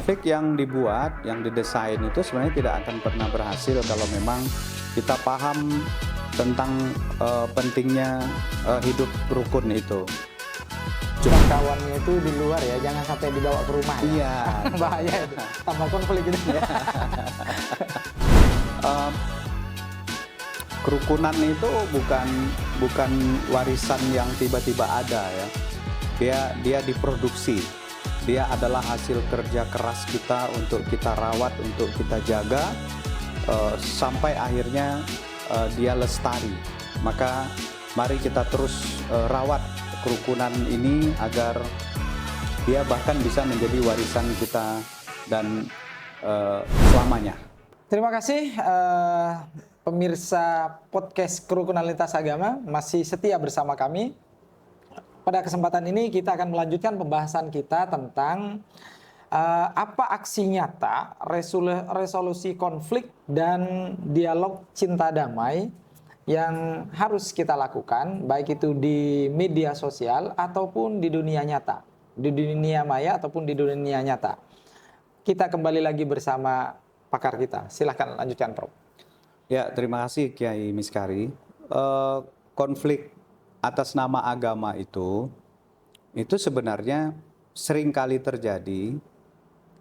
konflik yang dibuat, yang didesain itu sebenarnya tidak akan pernah berhasil kalau memang kita paham tentang pentingnya hidup rukun itu. Cuma kawannya itu di luar ya, jangan sampai dibawa ke rumah ya. Iya. Bahaya itu, tambah konflik gitu ya. Kerukunan itu bukan warisan yang tiba-tiba ada ya. Dia diproduksi. Dia adalah hasil kerja keras kita untuk kita rawat, untuk kita jaga sampai akhirnya dia lestari. Maka mari kita terus rawat kerukunan ini agar dia bahkan bisa menjadi warisan kita dan selamanya. Terima kasih pemirsa podcast Kerukunan Lintas Agama masih setia bersama kami. Pada kesempatan ini kita akan melanjutkan pembahasan kita tentang apa aksi nyata resolusi konflik dan dialog cinta damai yang harus kita lakukan, baik itu di media sosial ataupun di dunia nyata, di dunia maya ataupun di dunia nyata. Kita kembali lagi bersama pakar kita. Silahkan lanjutkan, Prof. Ya, terima kasih Kiai Miskari. Konflik atas nama agama itu sebenarnya sering kali terjadi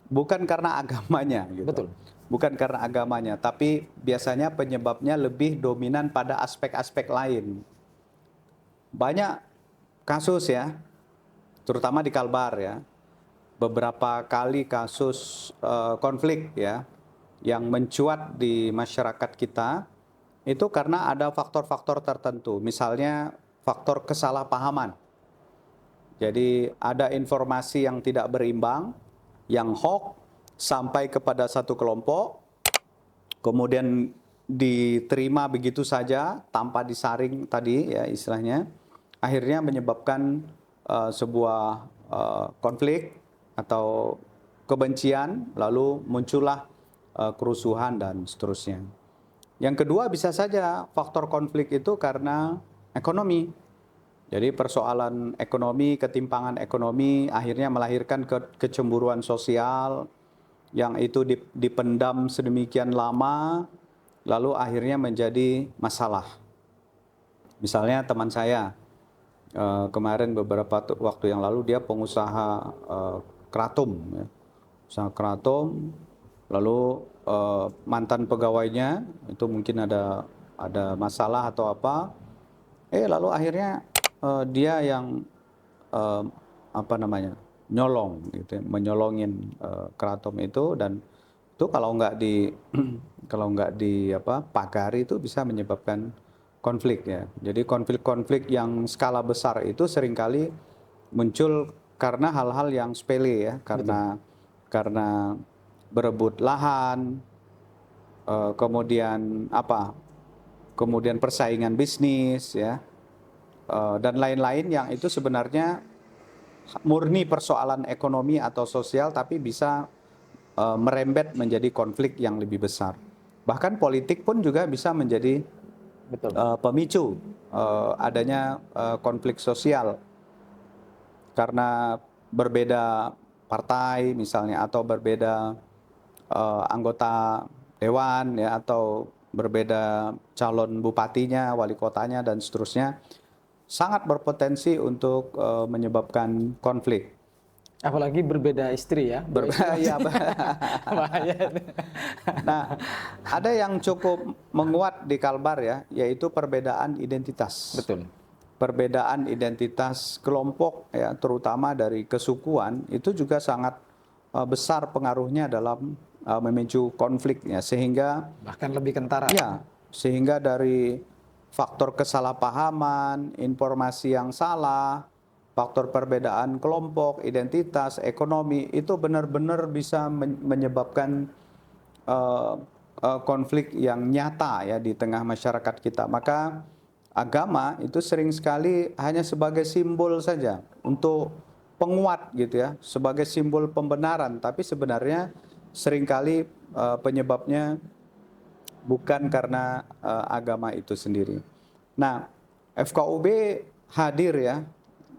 bukan karena agamanya, gitu. Betul. Bukan karena agamanya, tapi biasanya penyebabnya lebih dominan pada aspek-aspek lain. Banyak kasus ya, terutama di Kalbar ya, beberapa kali kasus konflik ya, yang mencuat di masyarakat kita itu karena ada faktor-faktor tertentu, misalnya faktor kesalahpahaman. Jadi ada informasi yang tidak berimbang, yang hoax sampai kepada satu kelompok, kemudian diterima begitu saja tanpa disaring tadi ya istilahnya, akhirnya menyebabkan sebuah konflik atau kebencian, lalu muncullah kerusuhan dan seterusnya. Yang kedua bisa saja faktor konflik itu karena ekonomi. Jadi persoalan ekonomi, ketimpangan ekonomi akhirnya melahirkan kecemburuan sosial yang itu dipendam sedemikian lama, lalu akhirnya menjadi masalah. Misalnya teman saya kemarin beberapa waktu yang lalu dia pengusaha keratum, ya. Usaha keratum, lalu mantan pegawainya itu mungkin ada masalah atau apa, lalu akhirnya dia yang nyolong gitu, menyolongin keraton itu, dan itu kalau nggak pagari itu bisa menyebabkan konflik ya. Jadi konflik-konflik yang skala besar itu seringkali muncul karena hal-hal yang sepele ya, karena berebut lahan, kemudian persaingan bisnis ya, dan lain-lain yang itu sebenarnya murni persoalan ekonomi atau sosial, tapi bisa merembet menjadi konflik yang lebih besar. Bahkan politik pun juga bisa menjadi pemicu adanya konflik sosial karena berbeda partai misalnya, atau berbeda anggota dewan ya, atau berbeda calon bupatinya, wali kotanya dan seterusnya, sangat berpotensi untuk menyebabkan konflik. Apalagi berbeda istri ya. Berbahaya. Nah, ada yang cukup menguat di Kalbar ya, yaitu perbedaan identitas. Betul. Perbedaan identitas kelompok ya, terutama dari kesukuan, itu juga sangat besar pengaruhnya dalam memicu konfliknya, sehingga bahkan lebih kentara. Ya, sehingga dari faktor kesalahpahaman, informasi yang salah, faktor perbedaan kelompok, identitas, ekonomi, itu benar-benar bisa menyebabkan konflik yang nyata ya di tengah masyarakat kita. Maka agama itu sering sekali hanya sebagai simbol saja untuk penguat gitu ya, sebagai simbol pembenaran, tapi sebenarnya seringkali penyebabnya bukan karena agama itu sendiri. Nah, FKUB hadir ya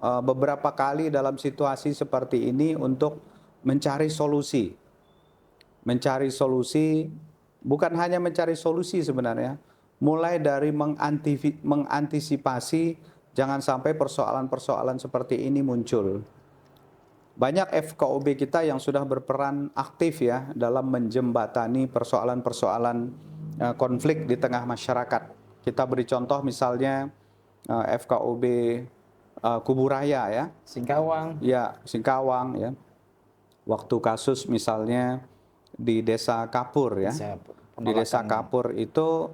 beberapa kali dalam situasi seperti ini untuk mencari solusi mencari solusi, bukan hanya mencari solusi sebenarnya, mulai dari mengantisipasi jangan sampai persoalan-persoalan seperti ini muncul. Banyak FKUB kita yang sudah berperan aktif ya dalam menjembatani persoalan-persoalan konflik di tengah masyarakat. Kita beri contoh misalnya FKUB Kuburaya ya. Singkawang. Ya, Singkawang ya. Waktu kasus misalnya di Desa Kapur ya. Di Desa Kapur itu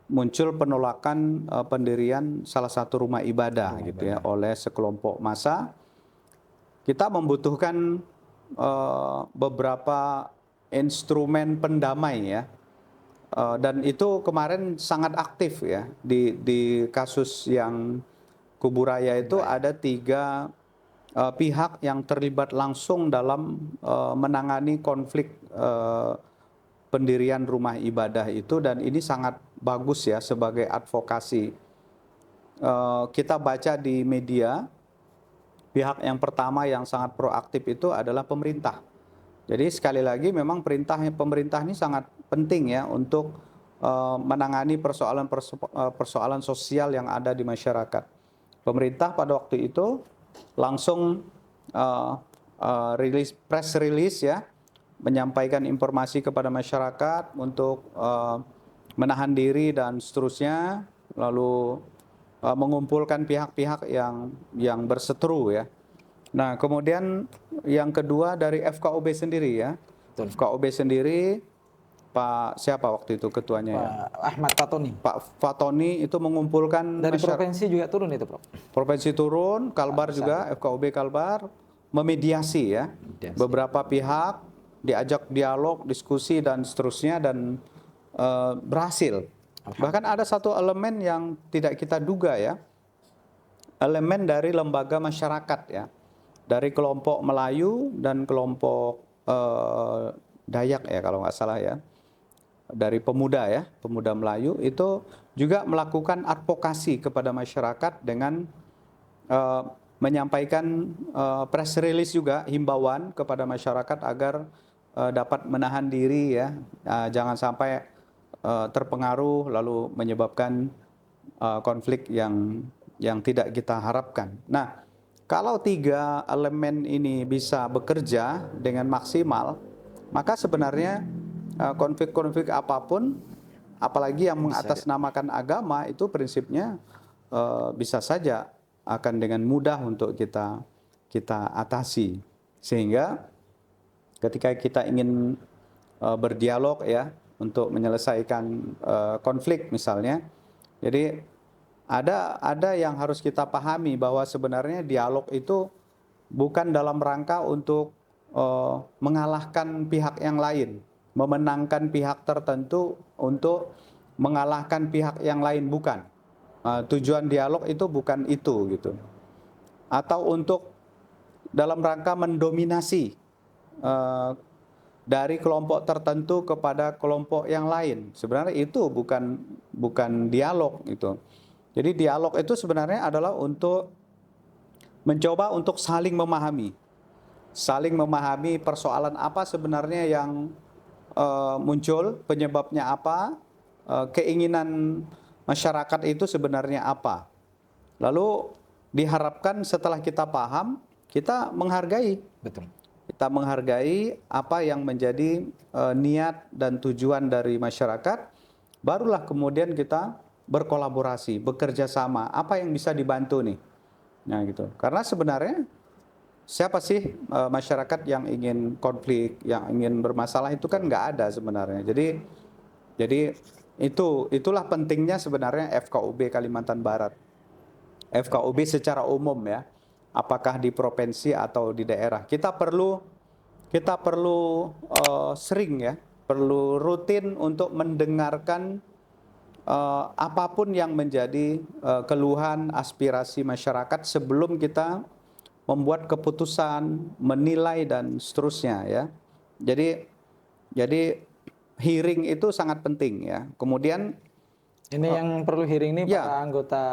muncul penolakan pendirian salah satu rumah ibadah gitu ya oleh sekelompok massa. Kita membutuhkan beberapa instrumen pendamai ya, dan itu kemarin sangat aktif ya di kasus yang Kuburaya itu ada 3 pihak yang terlibat langsung dalam menangani konflik pendirian rumah ibadah itu, dan ini sangat bagus ya sebagai advokasi. Kita baca di media. Pihak yang pertama yang sangat proaktif itu adalah pemerintah. Jadi sekali lagi memang pemerintah ini sangat penting ya untuk menangani persoalan sosial yang ada di masyarakat. Pemerintah pada waktu itu langsung press release ya, menyampaikan informasi kepada masyarakat untuk menahan diri dan seterusnya, lalu mengumpulkan pihak-pihak yang berseteru ya. Nah, kemudian yang kedua dari FKUB sendiri ya. Betul. FKUB sendiri Pak siapa waktu itu ketuanya ya? Ahmad Fatoni. Pak Fatoni itu mengumpulkan dari provinsi juga turun itu, Prof. Provinsi turun, Kalbar juga, FKUB Kalbar memediasi ya. Beberapa pihak diajak dialog, diskusi dan seterusnya, dan berhasil. Bahkan ada satu elemen yang tidak kita duga ya, elemen dari lembaga masyarakat ya, dari kelompok Melayu dan kelompok Dayak ya kalau nggak salah ya, dari pemuda ya, pemuda Melayu itu juga melakukan advokasi kepada masyarakat dengan menyampaikan press release juga, himbauan kepada masyarakat agar dapat menahan diri ya, jangan sampai terpengaruh lalu menyebabkan konflik yang tidak kita harapkan. Nah, kalau 3 elemen ini bisa bekerja dengan maksimal, maka sebenarnya konflik-konflik apapun, apalagi yang mengatasnamakan agama, itu prinsipnya bisa saja akan dengan mudah untuk kita atasi. Sehingga ketika kita ingin berdialog ya, untuk menyelesaikan konflik misalnya. Jadi ada yang harus kita pahami bahwa sebenarnya dialog itu bukan dalam rangka untuk mengalahkan pihak yang lain, memenangkan pihak tertentu untuk mengalahkan pihak yang lain, bukan. Tujuan dialog itu bukan itu gitu. Atau untuk dalam rangka mendominasi dari kelompok tertentu kepada kelompok yang lain. Sebenarnya itu bukan dialog itu. Jadi dialog itu sebenarnya adalah untuk mencoba untuk saling memahami persoalan apa sebenarnya yang muncul, penyebabnya apa, keinginan masyarakat itu sebenarnya apa. Lalu diharapkan setelah kita paham, kita menghargai. Betul. Kita menghargai apa yang menjadi niat dan tujuan dari masyarakat, barulah kemudian kita berkolaborasi, bekerja sama, apa yang bisa dibantu nih. Nah gitu. Karena sebenarnya siapa sih masyarakat yang ingin konflik, yang ingin bermasalah, itu kan nggak ada sebenarnya. Jadi itulah pentingnya sebenarnya FKUB Kalimantan Barat. FKUB secara umum ya. Apakah di provinsi atau di daerah, kita perlu sering ya, perlu rutin untuk mendengarkan apapun yang menjadi keluhan, aspirasi masyarakat sebelum kita membuat keputusan, menilai dan seterusnya ya. Jadi hearing itu sangat penting ya. Kemudian ini yang perlu hearing ini ya, para anggota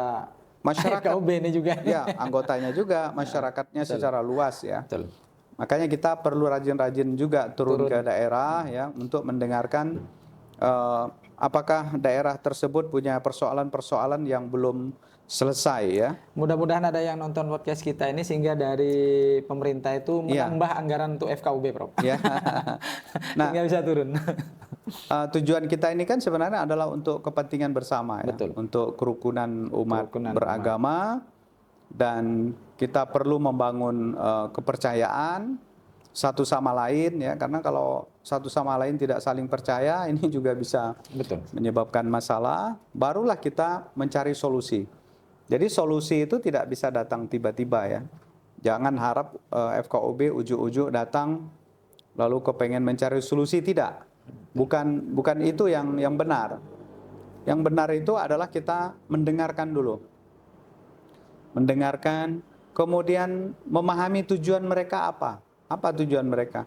masyarakat FKUB ini juga. Ya, anggotanya juga, masyarakatnya secara luas ya. Betul. Makanya kita perlu rajin-rajin juga turun ke daerah ya untuk mendengarkan apakah daerah tersebut punya persoalan-persoalan yang belum selesai ya. Mudah-mudahan ada yang nonton podcast kita ini sehingga dari pemerintah itu Iya. menambah anggaran untuk FKUB, Prof. Ya. Nah, Sehingga bisa turun. tujuan kita ini kan sebenarnya adalah untuk kepentingan bersama ya, Betul. untuk kerukunan umat Kerukunan beragama dan kita perlu membangun kepercayaan satu sama lain ya, karena kalau satu sama lain tidak saling percaya ini juga bisa Betul. menyebabkan masalah, barulah kita mencari solusi. Jadi solusi itu tidak bisa datang tiba-tiba ya. Jangan harap FKUB ujuk-ujuk datang lalu kepengen mencari solusi, tidak. Bukan itu yang benar. Yang benar itu adalah kita mendengarkan dulu. Mendengarkan, kemudian memahami tujuan mereka apa. Apa tujuan mereka?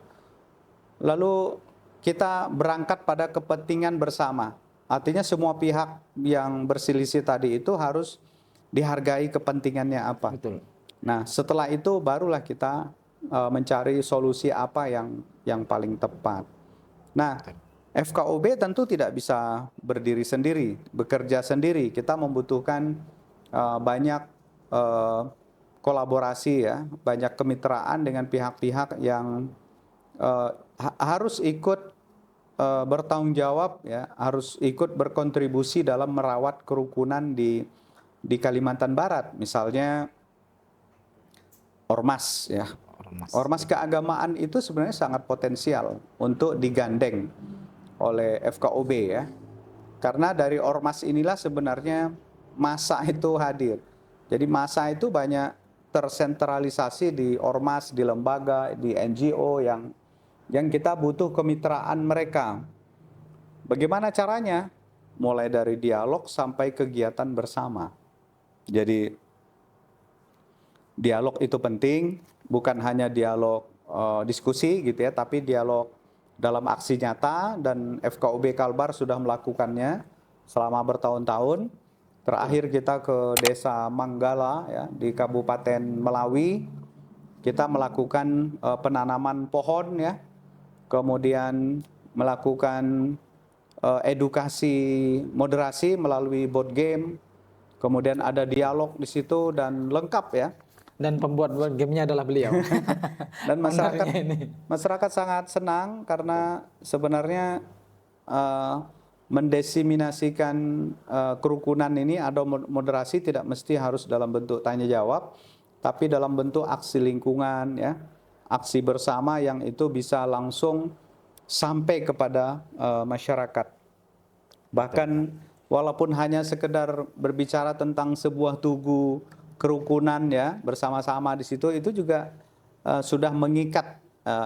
Lalu kita berangkat pada kepentingan bersama. Artinya semua pihak yang berselisih tadi itu harus dihargai kepentingannya apa. Betul. Nah, setelah itu barulah kita mencari solusi apa yang paling tepat. Nah, FKUB tentu tidak bisa berdiri sendiri, bekerja sendiri. Kita membutuhkan banyak kolaborasi ya, banyak kemitraan dengan pihak-pihak yang harus ikut bertanggung jawab ya, harus ikut berkontribusi dalam merawat kerukunan di Kalimantan Barat. Misalnya ormas ya. Ormas keagamaan itu sebenarnya sangat potensial untuk digandeng oleh FKUB ya. Karena dari ormas inilah sebenarnya massa itu hadir. Jadi massa itu banyak tersentralisasi di ormas, di lembaga, di NGO yang kita butuh kemitraan mereka. Bagaimana caranya? Mulai dari dialog sampai kegiatan bersama. Jadi dialog itu penting, bukan hanya dialog diskusi gitu ya, tapi dialog dalam aksi nyata, dan FKUB Kalbar sudah melakukannya selama bertahun-tahun. Terakhir kita ke Desa Manggala ya, di Kabupaten Melawi. Kita melakukan penanaman pohon ya, kemudian melakukan edukasi moderasi melalui board game, kemudian ada dialog di situ dan lengkap ya. Dan pembuat gamenya adalah beliau. Dan masyarakat sangat senang karena sebenarnya mendesiminasikan kerukunan ini atau moderasi tidak mesti harus dalam bentuk tanya jawab, tapi dalam bentuk aksi lingkungan ya, aksi bersama yang itu bisa langsung sampai kepada masyarakat. Bahkan walaupun hanya sekedar berbicara tentang sebuah tugu kerukunan ya, bersama-sama di situ, itu juga sudah mengikat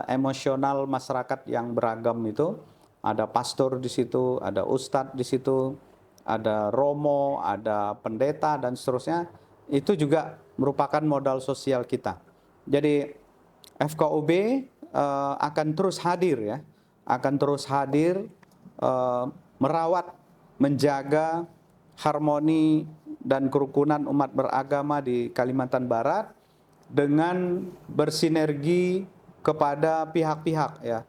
emosional masyarakat yang beragam itu. Ada pastor di situ, ada ustadz di situ, ada romo, ada pendeta dan seterusnya. Itu juga merupakan modal sosial kita. Jadi FKUB akan terus hadir ya, akan terus hadir merawat, menjaga harmoni dan kerukunan umat beragama di Kalimantan Barat dengan bersinergi kepada pihak-pihak ya,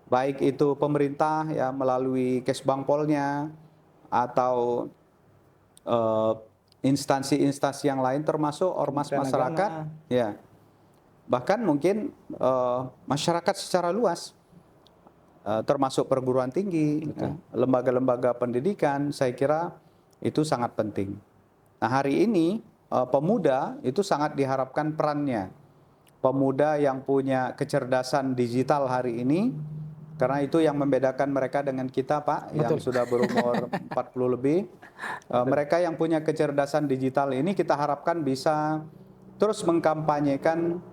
baik itu pemerintah ya melalui Kesbangpolnya atau instansi-instansi yang lain termasuk ormas masyarakat ya, bahkan mungkin masyarakat secara luas, termasuk perguruan tinggi, lembaga-lembaga pendidikan. Saya kira itu sangat penting. Nah, hari ini pemuda itu sangat diharapkan perannya. Pemuda yang punya kecerdasan digital hari ini, karena itu yang membedakan mereka dengan kita, Pak, yang sudah berumur 40 lebih. Mereka yang punya kecerdasan digital ini kita harapkan bisa terus mengkampanyekan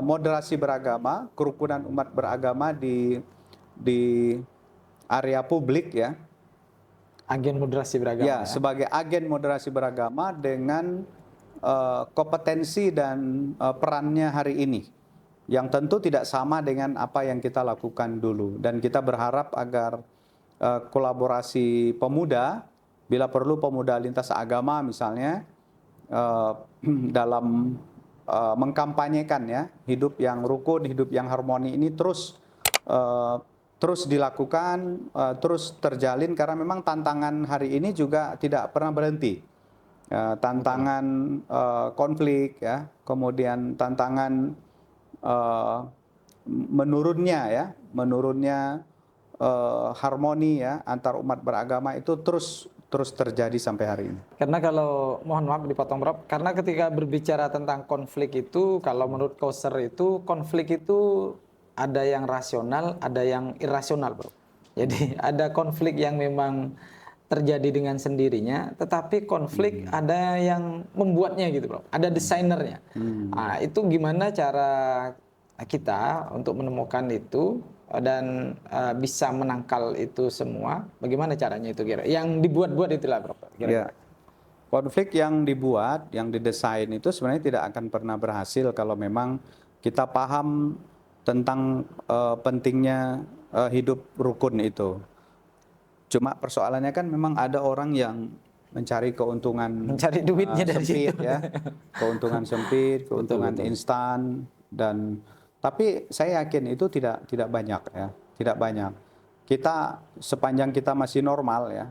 moderasi beragama, kerukunan umat beragama di area publik ya. Agen moderasi beragama. Ya, sebagai agen moderasi beragama dengan kompetensi dan perannya hari ini, yang tentu tidak sama dengan apa yang kita lakukan dulu. Dan kita berharap agar kolaborasi pemuda, bila perlu pemuda lintas agama misalnya, dalam mengkampanyekan ya hidup yang rukun, hidup yang harmoni ini terus dilakukan, terus terjalin karena memang tantangan hari ini juga tidak pernah berhenti. Tantangan konflik ya, kemudian tantangan menurunnya harmoni ya antar umat beragama itu terus terjadi sampai hari ini. Karena kalau, mohon maaf dipotong Bro, karena ketika berbicara tentang konflik itu, kalau menurut Koser itu, konflik itu ada yang rasional, ada yang irasional Bro. Jadi ada konflik yang memang terjadi dengan sendirinya, tetapi konflik ada yang membuatnya gitu Bro, ada desainernya. Nah, itu gimana cara kita untuk menemukan itu dan bisa menangkal itu semua, bagaimana caranya itu kira? Yang dibuat-buat itulah Bro. Ya. Konflik yang dibuat, yang didesain itu sebenarnya tidak akan pernah berhasil kalau memang kita paham tentang pentingnya hidup rukun itu. Cuma persoalannya kan memang ada orang yang mencari keuntungan, mencari duitnya dari sempit situ. ya, keuntungan sempit, keuntungan instan, dan tapi saya yakin itu tidak banyak ya, tidak banyak. Kita sepanjang kita masih normal ya,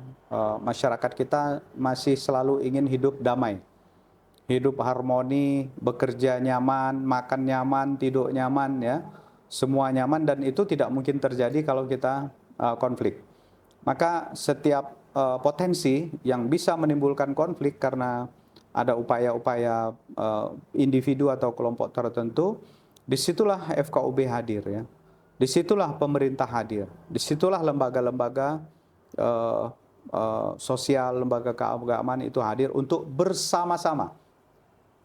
masyarakat kita masih selalu ingin hidup damai, hidup harmoni, bekerja nyaman, makan nyaman, tidur nyaman ya, semua nyaman, dan itu tidak mungkin terjadi kalau kita konflik. Maka setiap potensi yang bisa menimbulkan konflik karena ada upaya-upaya individu atau kelompok tertentu, disitulah FKUB hadir ya. Disitulah pemerintah hadir, disitulah lembaga-lembaga sosial, lembaga keagamaan itu hadir untuk bersama-sama.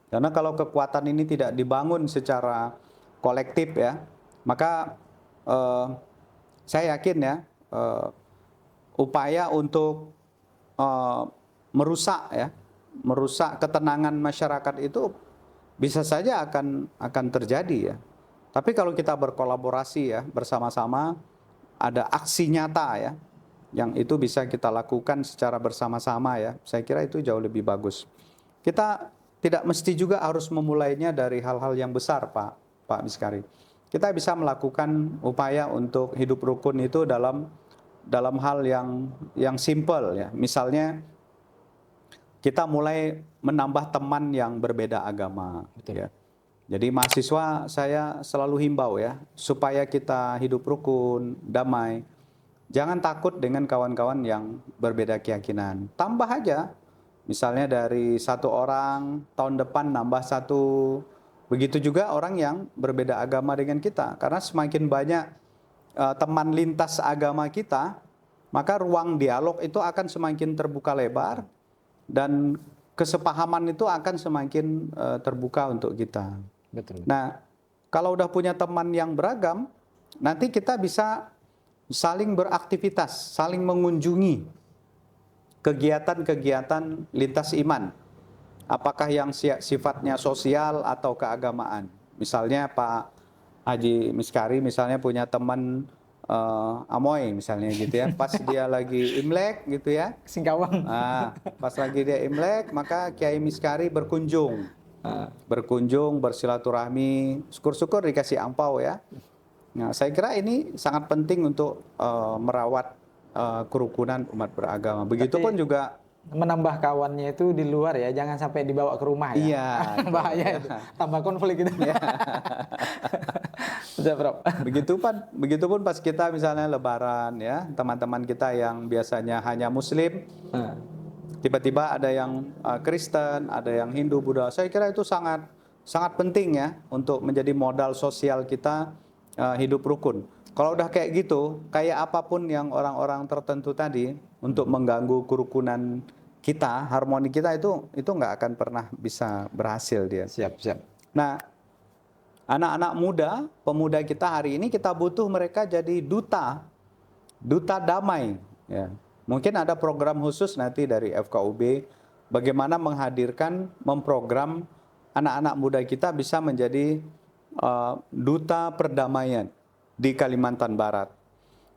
Karena kalau kekuatan ini tidak dibangun secara kolektif ya, maka saya yakin ya upaya untuk merusak ketenangan masyarakat itu bisa saja akan terjadi ya. Tapi kalau kita berkolaborasi ya bersama-sama, ada aksi nyata ya, yang itu bisa kita lakukan secara bersama-sama ya, saya kira itu jauh lebih bagus. Kita tidak mesti juga harus memulainya dari hal-hal yang besar Pak Miskari. Kita bisa melakukan upaya untuk hidup rukun itu dalam hal yang simple ya. Misalnya kita mulai menambah teman yang berbeda agama. Betul. Ya. Jadi mahasiswa saya selalu himbau ya, supaya kita hidup rukun, damai. Jangan takut dengan kawan-kawan yang berbeda keyakinan. Tambah aja, misalnya dari 1 orang, tahun depan nambah 1. Begitu juga orang yang berbeda agama dengan kita. Karena semakin banyak teman lintas agama kita, maka ruang dialog itu akan semakin terbuka lebar, dan kesepahaman itu akan semakin terbuka untuk kita. Betul. Nah, kalau udah punya teman yang beragam, nanti kita bisa saling beraktivitas, saling mengunjungi kegiatan-kegiatan lintas iman. Apakah yang sifatnya sosial atau keagamaan. Misalnya Pak Haji Miskari misalnya punya teman Amoy misalnya gitu ya, pas dia lagi Imlek gitu ya, Singkawang. Nah, pas lagi dia Imlek, maka Kiai Miskari berkunjung, bersilaturahmi, syukur-syukur dikasih angpau ya. Nah, saya kira ini sangat penting untuk merawat kerukunan umat beragama. Begitupun juga menambah kawannya itu di luar ya, jangan sampai dibawa ke rumah ya. Iya, bahaya itu. Tambah konflik gitu. Ya. Betul, Bro. Begitupun pas kita misalnya lebaran ya, teman-teman kita yang biasanya hanya muslim, tiba-tiba ada yang Kristen, ada yang Hindu, Buddha. Saya kira itu sangat penting ya untuk menjadi modal sosial kita hidup rukun. Kalau udah kayak gitu, kayak apapun yang orang-orang tertentu tadi untuk mengganggu kerukunan kita, harmoni kita itu nggak akan pernah bisa berhasil dia. Siap. Nah, anak-anak muda, pemuda kita hari ini kita butuh mereka jadi duta damai. Ya. Mungkin ada program khusus nanti dari FKUB bagaimana memprogram anak-anak muda kita bisa menjadi duta perdamaian di Kalimantan Barat.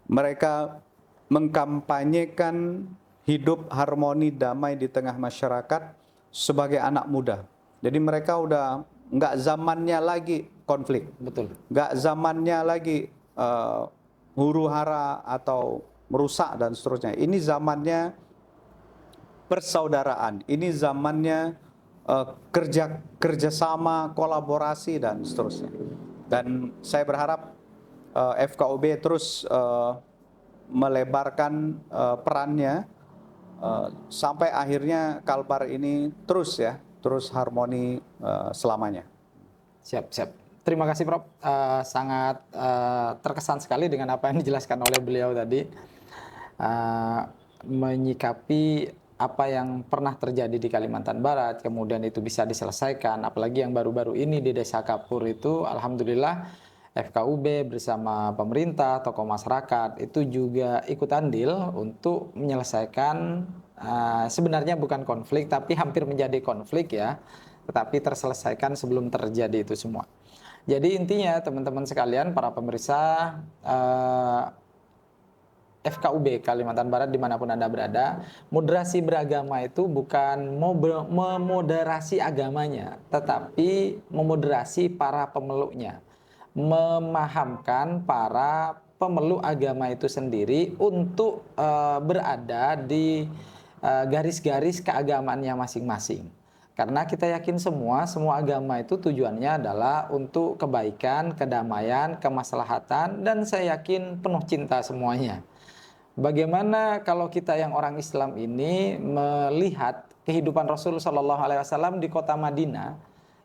Mereka mengkampanyekan hidup harmoni damai di tengah masyarakat sebagai anak muda. Jadi mereka udah nggak zamannya lagi konflik, Betul. nggak zamannya lagi huru hara atau merusak dan seterusnya. Ini zamannya persaudaraan, ini zamannya kerjasama, kolaborasi dan seterusnya. Dan saya berharap FKUB terus melebarkan perannya sampai akhirnya Kalbar ini terus harmoni selamanya. Siap, siap. Terima kasih Prof. Sangat terkesan sekali dengan apa yang dijelaskan oleh beliau tadi. Menyikapi apa yang pernah terjadi di Kalimantan Barat, kemudian itu bisa diselesaikan. Apalagi yang baru-baru ini di Desa Kapur itu, alhamdulillah FKUB bersama pemerintah, tokoh masyarakat itu juga ikut andil untuk menyelesaikan sebenarnya bukan konflik tapi hampir menjadi konflik ya, tetapi terselesaikan sebelum terjadi itu semua. Jadi intinya teman-teman sekalian, para pemirsa FKUB Kalimantan Barat dimanapun Anda berada, moderasi beragama itu bukan memoderasi agamanya, tetapi memoderasi para pemeluknya, memahamkan para pemeluk agama itu sendiri untuk berada di garis-garis keagamaannya masing-masing. Karena kita yakin semua agama itu tujuannya adalah untuk kebaikan, kedamaian, kemaslahatan, dan saya yakin penuh cinta semuanya. Bagaimana kalau kita yang orang Islam ini melihat kehidupan Rasul Shallallahu Alaihi Wasallam di kota Madinah,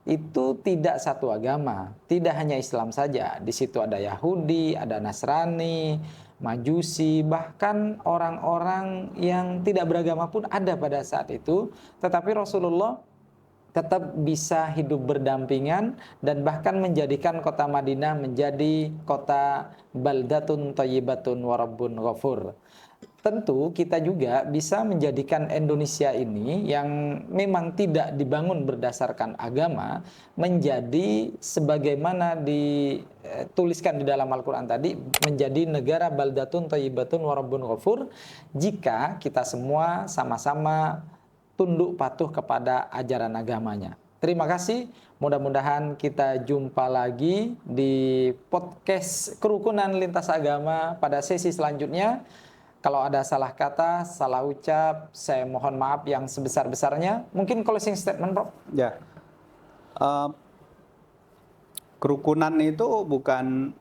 itu tidak satu agama, tidak hanya Islam saja. Di situ ada Yahudi, ada Nasrani, Majusi, bahkan orang-orang yang tidak beragama pun ada pada saat itu. Tetapi Rasulullah tetap bisa hidup berdampingan dan bahkan menjadikan kota Madinah menjadi kota baldatun thayyibatun wa rabbun ghafur. Tentu kita juga bisa menjadikan Indonesia ini yang memang tidak dibangun berdasarkan agama menjadi sebagaimana dituliskan di dalam Al-Quran tadi, menjadi negara baldatun thayyibatun wa rabbun ghafur, jika kita semua sama-sama tunduk patuh kepada ajaran agamanya. Terima kasih. Mudah-mudahan kita jumpa lagi di podcast Kerukunan Lintas Agama pada sesi selanjutnya. Kalau ada salah kata, salah ucap, saya mohon maaf yang sebesar-besarnya. Mungkin closing statement, Prof. Ya, kerukunan itu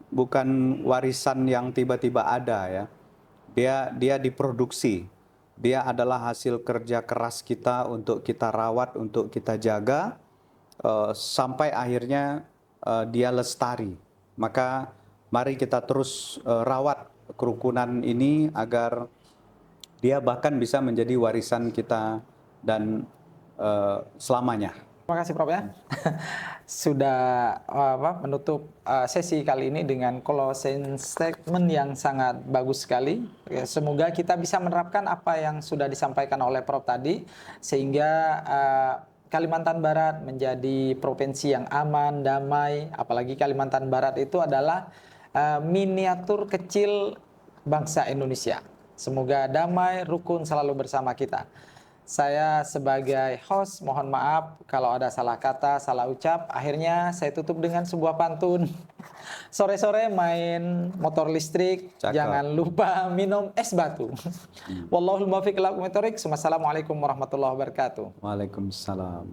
bukan warisan yang tiba-tiba ada ya. Dia diproduksi. Dia adalah hasil kerja keras kita untuk kita rawat, untuk kita jaga sampai akhirnya dia lestari. Maka mari kita terus rawat kerukunan ini agar dia bahkan bisa menjadi warisan kita dan selamanya. Terima kasih Prof ya. Sudah menutup sesi kali ini dengan closing statement yang sangat bagus sekali. Semoga kita bisa menerapkan apa yang sudah disampaikan oleh Prof tadi, sehingga Kalimantan Barat menjadi provinsi yang aman, damai. Apalagi Kalimantan Barat itu adalah miniatur kecil bangsa Indonesia. Semoga damai, rukun selalu bersama kita. Saya sebagai host mohon maaf kalau ada salah kata, salah ucap. Akhirnya saya tutup dengan sebuah pantun. Sore-sore main motor listrik, Cakep. Jangan lupa minum es batu. Wallahul muwaffiq ila aqwamit thoriq. Wassalamualaikum warahmatullahi wabarakatuh. Waalaikumsalam.